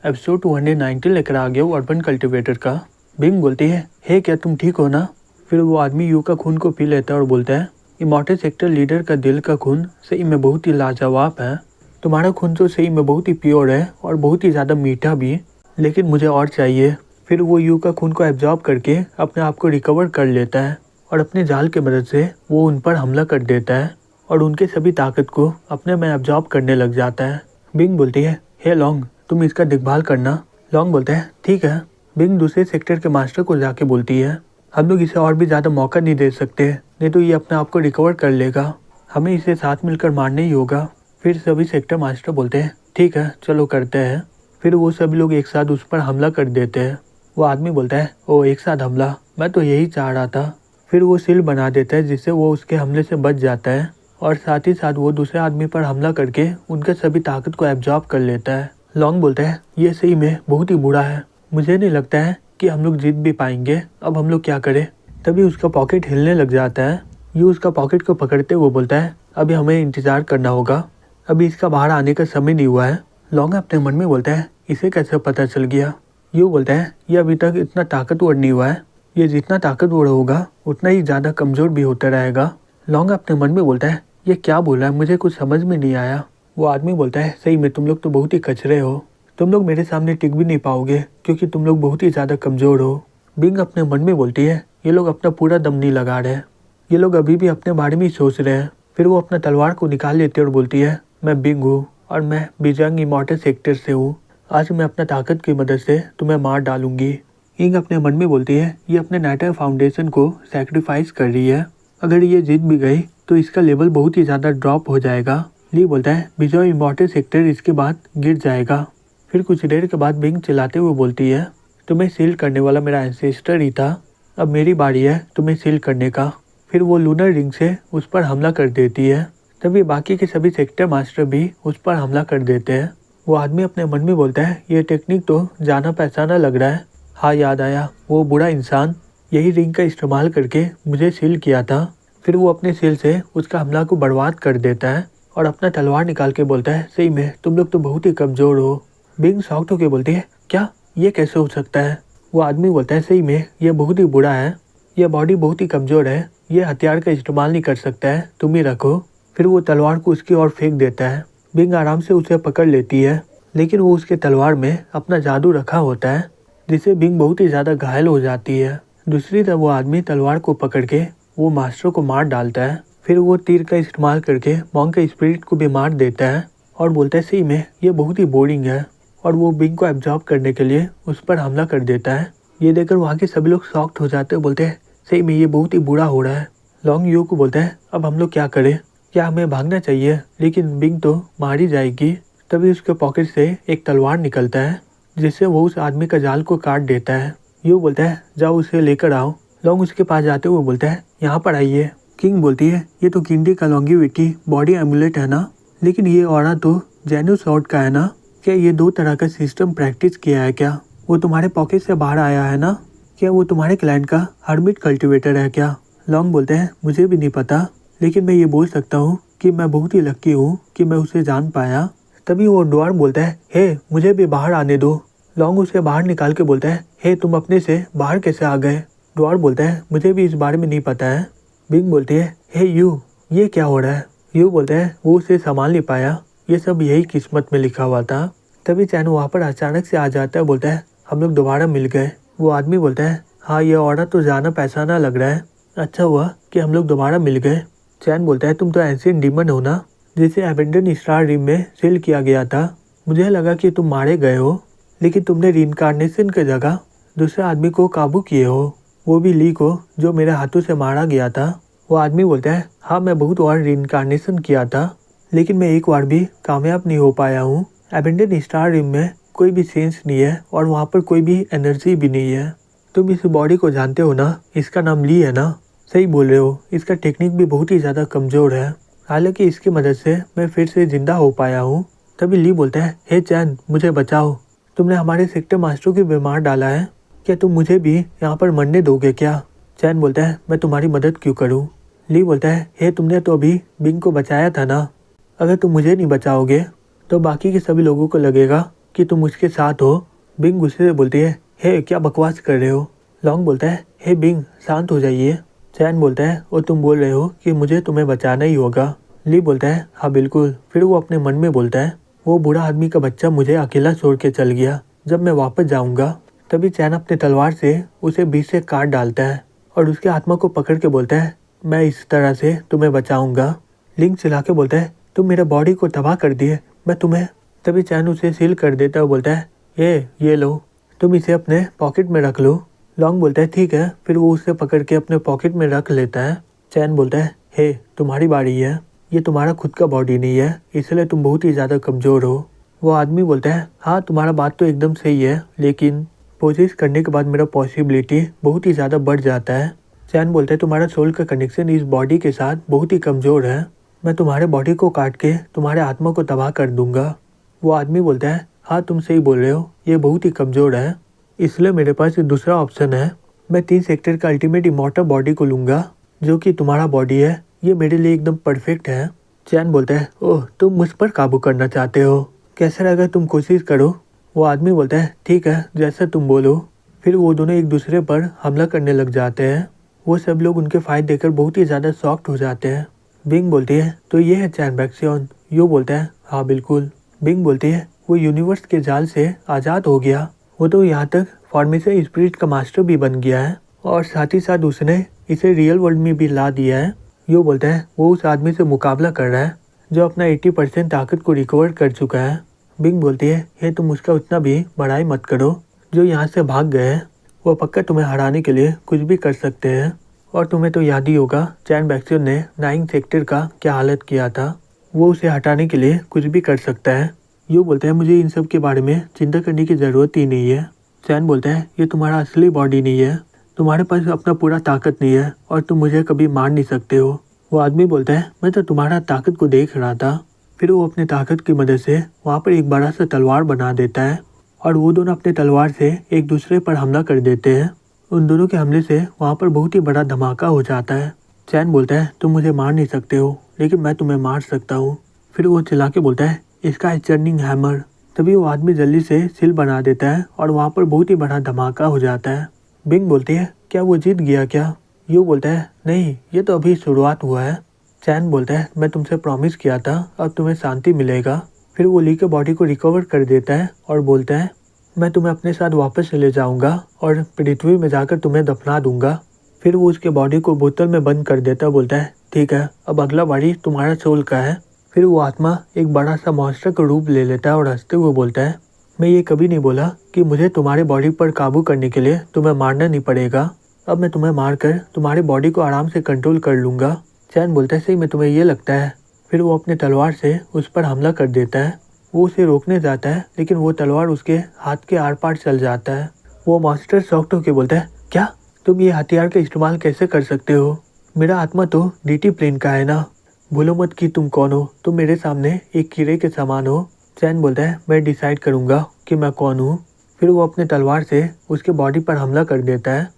Episode 290 लेकर आ गया वो अर्बन कल्टिवेटर का। बिंग बोलती है, हे क्या तुम ठीक हो ना? फिर वो आदमी यू का खून को पी लेता है और बोलता है, इमॉर्टल सेक्टर लीडर का दिल का खून सही में बहुत ही लाजवाब है। तुम्हारा खून तो सही में बहुत ही प्योर है और बहुत ही ज़्यादा मीठा भी, लेकिन मुझे और चाहिए। फिर वो यू का खून को एब्जॉर्ब करके अपने आप को रिकवर कर लेता है और अपने जाल की मदद से वो उन पर हमला कर देता है और उनके सभी ताकत को अपने में एब्जॉर्ब करने लग जाता है। बिंग बोलती है, हे लॉन्ग तुम इसका देखभाल करना। लॉन्ग बोलता है, ठीक है। बिंग दूसरे सेक्टर के मास्टर को जाके बोलती है, हम लोग इसे और भी ज़्यादा मौका नहीं दे सकते, नहीं तो ये अपने आप को रिकवर कर लेगा। हमें इसे साथ मिलकर मारना ही होगा। फिर सभी सेक्टर मास्टर बोलते हैं, ठीक है चलो करते हैं। फिर वो सभी लोग एक साथ उस पर हमला कर देते हैं। वो आदमी बोलता है, ओ एक साथ हमला, मैं तो यही चाह रहा था। फिर वो सील बना देता है जिससे वो उसके हमले से बच जाता है और साथ ही साथ वो दूसरे आदमी पर हमला करके उनके सभी ताकत को एब्जॉर्ब कर लेता है। लॉन्ग बोलता है, ये सही में बहुत ही बुरा है, मुझे नहीं लगता है कि हम लोग जीत भी पाएंगे। अब हम लोग क्या करें? तभी उसका पॉकेट हिलने लग जाता है। ये उसका पॉकेट को पकड़ते हुए बोलता है, अभी हमें इंतजार करना होगा, अभी इसका बाहर आने का समय नहीं हुआ है। लॉन्ग अपने मन में बोलता है, इसे कैसे पता चल गया? यू बोलता है, ये अभी तक इतना ताकतवर नहीं हुआ है, ये जितना ताकतवर होगा उतना ही ज़्यादा कमज़ोर भी होता रहेगा। लॉन्ग अपने मन में बोलता है, ये क्या बोल रहा है, मुझे कुछ समझ में नहीं आया। वो आदमी बोलता है, सही में तुम लोग तो बहुत ही कचरे हो, तुम लोग मेरे सामने टिक भी नहीं पाओगे क्योंकि तुम लोग बहुत ही ज़्यादा कमज़ोर हो। बिंग अपने मन में बोलती है, ये लोग अपना पूरा दम नहीं लगा रहे, ये लोग अभी भी अपने बारे में ही सोच रहे हैं। फिर वो अपना तलवार को निकाल लेती है और बोलती है, मैं बिंग हूँ और मैं बीजांग इमॉर्टल सेक्टर से हूँ। आज मैं अपना ताकत की मदद से तुम्हें मार डालूंगी। इंग अपने मन में बोलती है, ये अपने नाइटर फाउंडेशन को सैक्रिफाइस कर रही है, अगर ये जीत भी गई तो इसका लेवल बहुत ही ज़्यादा ड्रॉप हो जाएगा। ली बोलता है, विजय इमॉर्टल सेक्टर इसके बाद गिर जाएगा। फिर कुछ देर के बाद बिंग चिल्लाते हुए बोलती है, तुम्हें सील करने वाला मेरा एंसेस्टर ही था, अब मेरी बारी है तुम्हें सील करने का। फिर वो लूनर रिंग से उस पर हमला कर देती है। तभी बाकी के सभी सेक्टर मास्टर भी उस पर हमला कर देते हैं। वो आदमी अपने मन में बोलता है, ये टेक्निक तो जाना पहचाना लग रहा है। हाँ याद आया, वो बुरा इंसान यही रिंग का इस्तेमाल करके मुझे सील किया था। फिर वो अपने सील से उसका हमला को बर्बाद कर देता है और अपना तलवार निकाल के बोलता है, सही में तुम लोग तो बहुत ही कमज़ोर हो। बिंग शॉक्ड होकर बोलती है, क्या ये कैसे हो सकता है? वो आदमी बोलता है, सही में ये बहुत ही बुरा है, यह बॉडी बहुत ही कमज़ोर है, ये हथियार का इस्तेमाल नहीं कर सकता है, तुम ही रखो। फिर वो तलवार को उसकी ओर फेंक देता है। बिंग आराम से उसे पकड़ लेती है, लेकिन वो उसके तलवार में अपना जादू रखा होता है जिससे बिंग बहुत ही ज़्यादा घायल हो जाती है। दूसरी तरफ वो आदमी तलवार को पकड़ के वो मास्टर को मार डालता है। फिर वो तीर का इस्तेमाल करके मॉन्क के स्पिरिट को भी मार देता है और बोलता है, सही में ये बहुत ही बोरिंग है, और वो बिंग को एब्जॉर्ब करने के लिए उस पर हमला कर देता है। ये देखकर वहाँ के सभी लोग शॉक्ड हो जाते हैं, बोलते हैं, सही में ये बहुत ही बुरा हो रहा है। लॉन्ग यू को बोलता है, अब हम लोग क्या करें, क्या हमें भागना चाहिए? लेकिन बिंग तो मारी जाएगी। तभी उसके पॉकेट से एक तलवार निकलता है जिससे वो उस आदमी का जाल को काट देता है। यू बोलता है, जाओ उसे लेकर आओ। लॉन्ग उसके पास जाते हुए बोलता है, यहाँ पर आइए। किंग बोलती है, ये तो किंडी का लॉन्गिविटी बॉडी एमुलेट है ना, लेकिन ये ऑरा तो जेनु सॉर्ड का है ना, क्या ये दो तरह का सिस्टम प्रैक्टिस किया है क्या? वो तुम्हारे पॉकेट से बाहर आया है ना? क्या वो तुम्हारे क्लाइंट का हर्मिट कल्टिवेटर है क्या? लॉन्ग बोलते हैं, मुझे भी नहीं पता, लेकिन मैं ये बोल सकता हूँ कि मैं बहुत ही लकी हूँ कि मैं उसे जान पाया। तभी वो ड्वार्फ बोलता है, हे मुझे भी बाहर आने दो। लॉन्ग उसे बाहर निकाल के बोलता है, हे तुम अपने से बाहर कैसे आ गए? ड्वार्फ बोलता है, मुझे भी इस बारे में नहीं पता है। बिंग बोलती है, हे यू ये क्या हो रहा है? यू बोलता है, वो उसे संभाल नहीं पाया, ये सब यही किस्मत में लिखा हुआ था। तभी चैन वहाँ पर अचानक से आ जाता है, बोलता है, हम लोग दोबारा मिल गए। वो आदमी बोलता है, हाँ ये औरत तो जाना पहचाना लग रहा है, अच्छा हुआ कि हम लोग दोबारा मिल गए। चैन बोलता है, तुम तो एंशिएंट डीमन हो ना, जिसे एबेंडन स्टार रिम में सील किया गया था। मुझे लगा कि तुम मारे गए हो, लेकिन तुमने रीइंकार्नेशन की जगह दूसरे आदमी को काबू किए हो, वो भी ली को, जो मेरे हाथों से मारा गया था। वो आदमी बोलता है, हाँ मैं बहुत बार रीइंकार्नेशन किया था, लेकिन मैं एक बार भी कामयाब नहीं हो पाया हूँ। एबेंडन स्टार रिम में कोई भी सेंस नहीं है और वहाँ पर कोई भी एनर्जी भी नहीं है। तुम इस बॉडी को जानते हो ना, इसका नाम ली है ना? सही बोल रहे हो, इसका टेक्निक भी बहुत ही ज़्यादा कमज़ोर है, हालांकि इसकी मदद से मैं फिर से जिंदा हो पाया हूँ। तभी ली बोलता है, हे चैन मुझे बचाओ, तुमने हमारे सेक्टर मास्टर को बीमार डाला है, क्या तुम मुझे भी यहाँ पर मरने दोगे क्या? चैन बोलता है, मैं तुम्हारी मदद क्यों करूँ? ली बोलता है, हे तुमने तो अभी बिंग को बचाया था ना, अगर तुम मुझे नहीं बचाओगे तो बाकी के सभी लोगों को लगेगा कि तुम उसके साथ हो। बिंग गुस्से से बोलती है, हे क्या बकवास कर रहे हो। लॉन्ग बोलता है, हे बिंग शांत हो जाइए। चैन बोलता है, और तुम बोल रहे हो कि मुझे तुम्हें बचाना ही होगा। ली बोलता है, हाँ बिल्कुल। फिर वो अपने मन में बोलता है, वो बूढ़ा आदमी का बच्चा मुझे अकेला छोड़ के चल गया, जब मैं वापस जाऊंगा। तभी चैन अपने तलवार से उसे बीच से काट डालता है और उसके आत्मा को पकड़ के बोलता है, मैं इस तरह से तुम्हें बचाऊंगा। लिंक चिल्ला के बोलता है, तुम मेरे बॉडी को तबाह कर दिए, मैं तुम्हें। तभी चैन उसे सील कर देता है और बोलता है, ये लो, तुम इसे अपने पॉकेट में रख लो। लॉन्ग बोलता है, ठीक है। फिर वो उसे पकड़ के अपने पॉकेट में रख लेता है। चैन बोलता है, हे तुम्हारी बारी है, ये तुम्हारा खुद का बॉडी नहीं है, इसलिए तुम बहुत ही ज़्यादा कमज़ोर हो। वो आदमी बोलता है, हाँ तुम्हारा बात तो एकदम सही है, लेकिन कोशिश करने के बाद मेरा पॉसिबिलिटी बहुत ही ज़्यादा बढ़ जाता है। चैन बोलता है, तुम्हारा सोल का कनेक्शन इस बॉडी के साथ बहुत ही कमज़ोर है, मैं तुम्हारे बॉडी को काट के तुम्हारे आत्मा को तबाह कर दूंगा। वो आदमी बोलता है, हाँ तुम सही बोल रहे हो, ये बहुत ही कमज़ोर है, इसलिए मेरे पास दूसरा ऑप्शन है। मैं 3 सेक्टर का अल्टीमेट इमॉर्टल बॉडी को लूँगा, जो कि तुम्हारा बॉडी है, ये मेरे लिए एकदम परफेक्ट है। चैन बोलता है, ओह तुम मुझ पर काबू करना चाहते हो, कैसा रहेगा तुम कोशिश करो। वो आदमी बोलता है, ठीक है जैसा तुम बोलो। फिर वो दोनों एक दूसरे पर हमला करने लग जाते हैं। वो सब लोग उनके फाइट देखकर बहुत ही ज़्यादा शॉक्ड हो जाते हैं। बिंग बोलती है, तो ये है चैन बैक्सियन। यो बोलता है, हाँ बिल्कुल। बिंग बोलती है, वो यूनिवर्स के जाल से आज़ाद हो गया, वो तो यहाँ तक फॉर्मेशन स्पिरिट का मास्टर भी बन गया है, और साथ ही साथ उसने इसे रियल वर्ल्ड में भी ला दिया है। यो बोलता है, वो उस आदमी से मुकाबला कर रहा है जो अपना 80% ताकत को रिकवर कर चुका है। बिंग बोलती है, ये तुम उसका उतना भी बड़ाई मत करो, जो यहाँ से भाग गए हैं वो पक्का तुम्हें हराने के लिए कुछ भी कर सकते हैं। और तुम्हें तो याद ही होगा चैन बैक्सियन ने 9 सेक्टर का क्या हालत किया था, वो उसे हटाने के लिए कुछ भी कर सकता है। यो बोलता है, मुझे इन सब के बारे में चिंता करने की ज़रूरत ही नहीं है। चैन बोलता है, ये तुम्हारा असली बॉडी नहीं है, तुम्हारे पास अपना पूरा ताकत नहीं है और तुम मुझे कभी मार नहीं सकते हो। वो आदमी बोलता है, मैं तो तुम्हारा ताकत को देख रहा था। फिर वो अपने ताकत की मदद से वहाँ पर एक बड़ा सा तलवार बना देता है और वो दोनों अपने तलवार से एक दूसरे पर हमला कर देते हैं। उन दोनों के हमले से वहाँ पर बहुत ही बड़ा धमाका हो जाता है। चैन बोलता है, तुम मुझे मार नहीं सकते हो, लेकिन मैं तुम्हें मार सकता हूँ। फिर वो चिल्ला के बोलता है, इसका है चर्निंग हैमर। तभी वो आदमी जल्दी से सिल बना देता है और वहाँ पर बहुत ही बड़ा धमाका हो जाता है। बिंग बोलती है, क्या वो जीत गया क्या? यू बोलता है, नहीं ये तो अभी शुरुआत हुआ है। चैन बोलता है, मैं तुमसे प्रॉमिस किया था अब तुम्हें शांति मिलेगा। फिर वो ली के बॉडी को रिकवर कर देता है और बोलता है, मैं तुम्हें अपने साथ वापस ले जाऊंगा और पृथ्वी में जाकर तुम्हें दफना दूंगा। फिर वो उसके बॉडी को बोतल में बंद कर देता है, बोलता है, ठीक है अब अगला बारी तुम्हारा सोल का है। फिर वो आत्मा एक बड़ा सा मॉन्स्टर का रूप ले लेता है और हंसते हुए बोलता है, मैं ये कभी नहीं बोला कि मुझे तुम्हारे बॉडी पर काबू करने के लिए तुम्हें मारना नहीं पड़ेगा, अब मैं तुम्हें मारकर तुम्हारी बॉडी को आराम से कंट्रोल कर लूँगा। चैन बोलता है, सही में तुम्हें ये लगता है? फिर वो अपने तलवार से उस पर हमला कर देता है। वो उसे रोकने जाता है, लेकिन वो तलवार उसके हाथ के आर पार चल जाता है। वो मॉन्स्टर शॉक्ड होकर बोलता है, क्या तुम ये हथियार का इस्तेमाल कैसे कर सकते हो? मेरा आत्मा तो डीटी प्लेन का है ना, भूलो मत कि तुम कौन हो, तुम मेरे सामने एक कीड़े के समान हो। चैन बोलता है, मैं डिसाइड करूँगा कि मैं कौन हूँ। फिर वो अपने तलवार से उसके बॉडी पर हमला कर देता है